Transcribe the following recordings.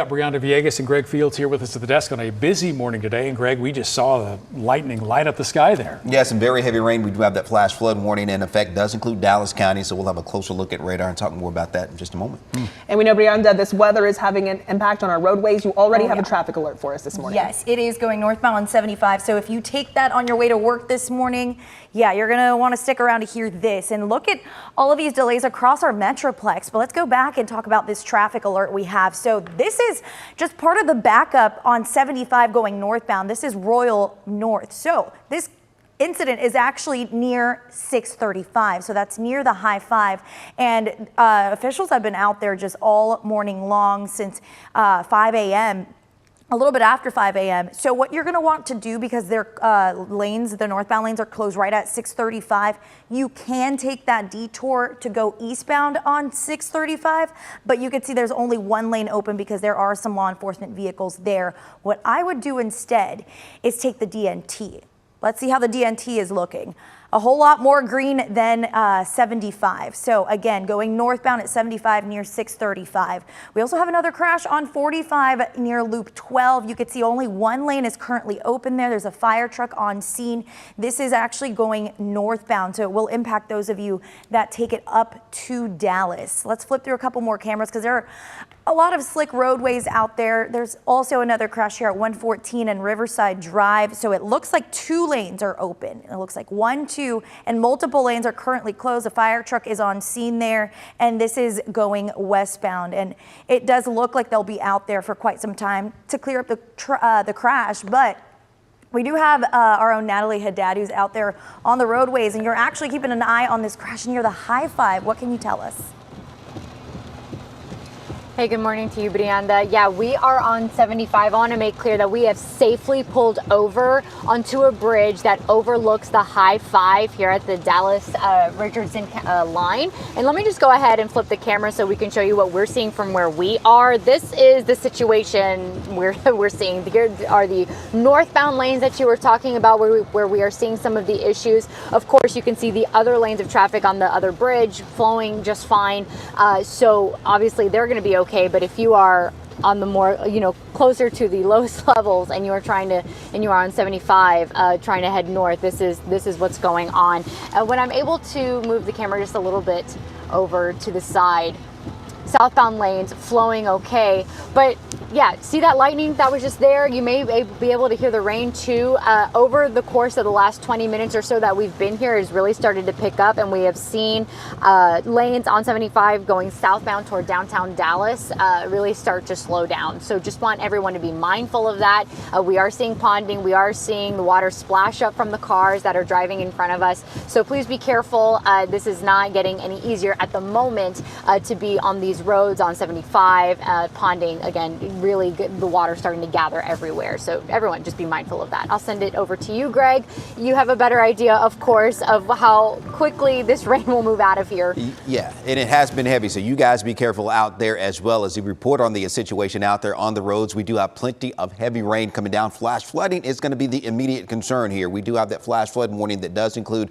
Brianna Villegas and Greg Fields here with us at the desk on a busy morning today. And Greg, we just saw the lightning light up the sky there. Yeah, some very heavy rain. We do have that flash flood warning in effect. Does include Dallas County, so we'll have a closer look at radar and talk more about that in just a moment. And we know, Brianna, this weather is having an impact on our roadways. You already have a traffic alert for us this morning. Yes, it is going northbound on 75. So if you take that on your way to work this morning, yeah, you're going to want to stick around to hear this and look at all of these delays across our Metroplex. But let's go back and talk about this traffic alert we have. So this is just part of the backup on 75 going northbound. This is Royal North. So this incident is actually near 635. So that's near the high five. And officials have been out there just all morning long since 5 a.m. a little bit after 5 a.m. So what you're going to want to do, because their lanes, the northbound lanes are closed right at 635, you can take that detour to go eastbound on 635, but you can see there's only one lane open because there are some law enforcement vehicles there. What I would do instead is take the DNT. Let's see how the DNT is looking. A whole lot more green than 75. So again, going northbound at 75 near 635. We also have another crash on 45 near Loop 12. You can see only one lane is currently open there. There's a fire truck on scene. This is actually going northbound, so it will impact those of you that take it up to Dallas. Let's flip through a couple more cameras because there are a lot of slick roadways out there. There's also another crash here at 114 and Riverside Drive. So it looks like two lanes are open. It looks like 1, 2, and multiple lanes are currently closed. A fire truck is on scene there, and this is going westbound. And it does look like they'll be out there for quite some time to clear up the crash, but we do have our own Natalie Haddad who's out there on the roadways, and you're actually keeping an eye on this crash near the high five. What can you tell us? Hey, good morning to you, Brianda. Yeah, we are on 75. I want to make clear that we have safely pulled over onto a bridge that overlooks the high five here at the Dallas Richardson line. And let me just go ahead and flip the camera so we can show you what we're seeing from where we are. This is the situation we're seeing. Here are the northbound lanes that you were talking about where we are seeing some of the issues. Of course, you can see the other lanes of traffic on the other bridge flowing just fine. So obviously they're going to be okay, but if you are on the more, closer to the lowest levels and you are on 75 trying to head north, this is what's going on. When I'm able to move the camera just a little bit over to the side, southbound lanes flowing okay, but yeah, see that lightning that was just there? You may be able to hear the rain too. Over the course of the last 20 minutes or so that we've been here, has really started to pick up, and we have seen lanes on 75 going southbound toward downtown Dallas really start to slow down. So just want everyone to be mindful of that. We are seeing ponding, we are seeing the water splash up from the cars that are driving in front of us. So please be careful. This is not getting any easier at the moment to be on these roads on 75. Ponding, again, really good, the water starting to gather everywhere. So everyone just be mindful of that. I'll send it over to you, Greg. You have a better idea, of course, of how quickly this rain will move out of here. Yeah, and it has been heavy, so you guys be careful out there as well. As we report on the situation out there on the roads, we do have plenty of heavy rain coming down. Flash flooding is going to be the immediate concern here. We do have that flash flood warning that does include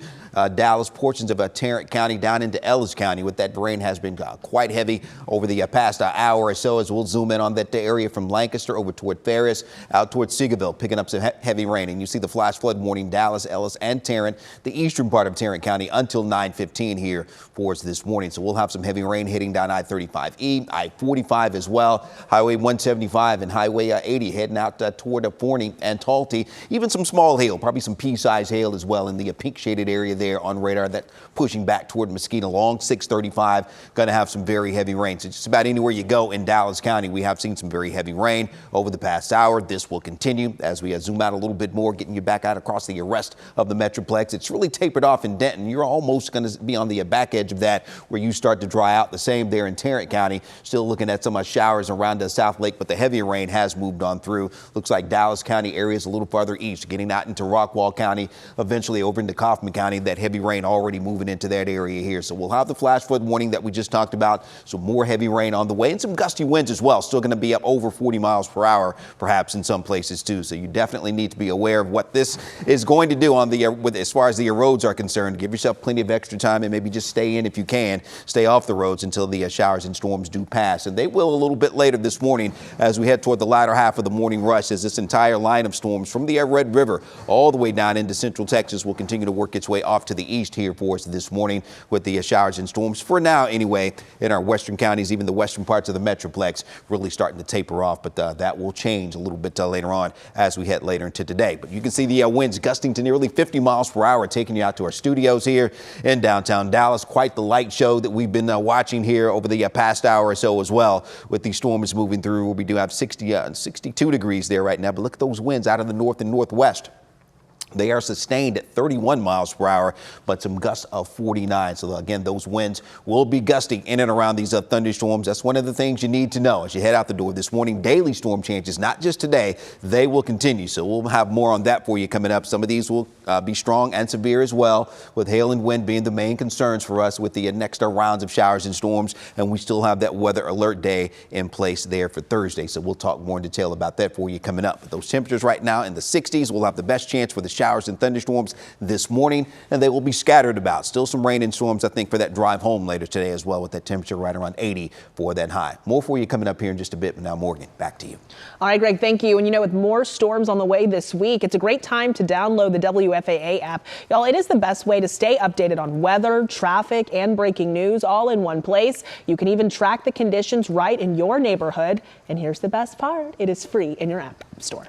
Dallas, portions of Tarrant County down into Ellis County, with that rain has been quite heavy over the past hour or so, as we'll zoom in on that area from Lancaster over toward Ferris, out toward Seagoville, picking up some heavy rain. And you see the flash flood warning, Dallas, Ellis, and Tarrant, the eastern part of Tarrant County, until 9:15 here for us this morning. So we'll have some heavy rain hitting down I-35E, I-45 as well, Highway 175 and Highway 80 heading out toward Forney and Talty. Even some small hail, probably some pea-sized hail as well in the pink shaded area there on radar, that pushing back toward Mesquite along 635. Going to have some very heavy rain. So just about anywhere you go in Dallas County, we have seen some very heavy rain over the past hour. This will continue as we zoom out a little bit more, getting you back out across the rest of the Metroplex. It's really tapered off in Denton. You're almost going to be on the back edge of that, where you start to dry out. The same there in Tarrant County. Still looking at some showers around the South Lake, but the heavier rain has moved on through. Looks like Dallas County areas a little farther east, getting out into Rockwall County, eventually over into Kaufman County. That heavy rain already moving into that area here. So we'll have the flash flood warning that we just talked about. So more heavy rain on the way, and some gusty winds as well. Still going to be up over over 40 miles per hour, perhaps in some places too. So you definitely need to be aware of what this is going to do on the as far as the roads are concerned. Give yourself plenty of extra time and maybe just stay in if you can. Stay off the roads until the showers and storms do pass. And they will a little bit later this morning as we head toward the latter half of the morning rush, as this entire line of storms from the Red River all the way down into central Texas will continue to work its way off to the east here for us this morning, with the showers and storms for now anyway in our western counties, even the western parts of the Metroplex really starting to taper off. But that will change a little bit later on as we head later into today. But you can see the winds gusting to nearly 50 miles per hour, taking you out to our studios here in downtown Dallas. Quite the light show that we've been watching here over the past hour or so as well, with these storms moving through. We do have 62 degrees there right now, but look at those winds out of the north and northwest. They are sustained at 31 miles per hour, but some gusts of 49. So again, those winds will be gusting in and around these thunderstorms. That's one of the things you need to know as you head out the door this morning. Daily storm chances, not just today, they will continue. So we'll have more on that for you coming up. Some of these will be strong and severe as well, with hail and wind being the main concerns for us with the next rounds of showers and storms. And we still have that weather alert day in place there for Thursday. So we'll talk more in detail about that for you coming up. But those temperatures right now in the 60s, we'll have the best chance for the showers and thunderstorms this morning, and they will be scattered about. Still some rain and storms, I think, for that drive home later today as well, with that temperature right around 80 for that high. More for you coming up here in just a bit. But now, Morgan, back to you. All right, Greg, thank you. And with more storms on the way this week, it's a great time to download the WFAA app. Y'all, it is the best way to stay updated on weather, traffic, and breaking news all in one place. You can even track the conditions right in your neighborhood. And here's the best part. It is free in your app store.